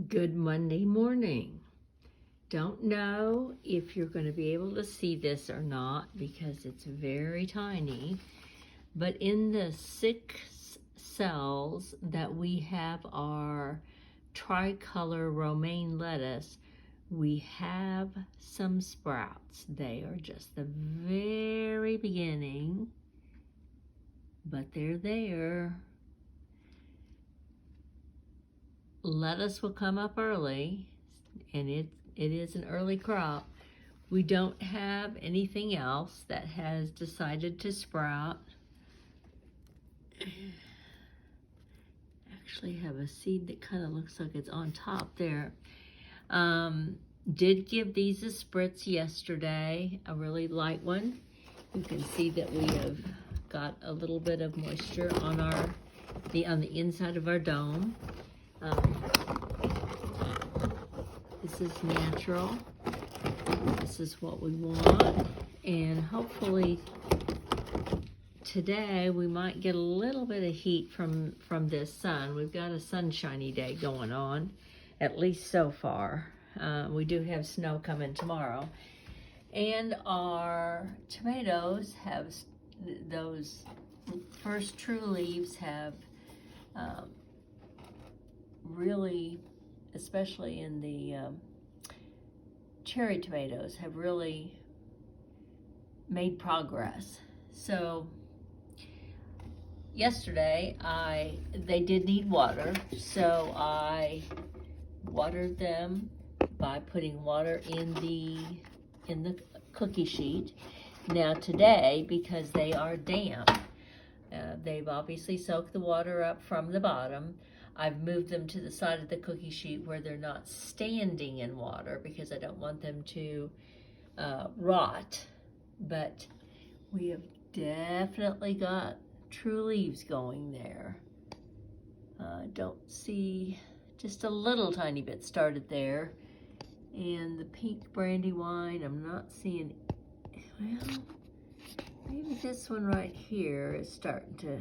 Good Monday morning. Don't know if you're going to be able to see this or not because it's very tiny, but in the 6 cells that we have our tricolor romaine lettuce, we have some sprouts. They are just the very beginning, but they're there. Lettuce will come up early, and it is an early crop. We don't have anything else that has decided to sprout. Actually have a seed that kind of looks like it's on top there. Did give these a spritz yesterday, a really light one. You can see that we have got a little bit of moisture on on the inside of our dome. This is natural. This is what we want, and hopefully today we might get a little bit of heat from this sun. We've got a sunshiny day going on, at least so far. We do have snow coming tomorrow, and our tomatoes have those first true leaves have really, especially in the cherry tomatoes, have really made progress. So yesterday they did need water, so I watered them by putting water in the cookie sheet. Now today, because they are damp, they've obviously soaked the water up from the bottom. I've moved them to the side of the cookie sheet where they're not standing in water because I don't want them to rot. But we have definitely got true leaves going there. Don't see, just a little tiny bit started there. And the pink brandywine, I'm not seeing, well, maybe this one right here is starting to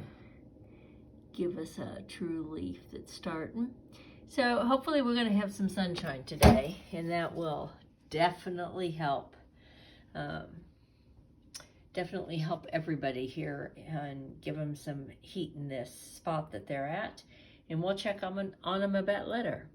give us a true leaf that's starting. So hopefully we're going to have some sunshine today, and that will definitely help. Definitely help everybody here and give them some heat in this spot that they're at. And we'll check on them a bit later.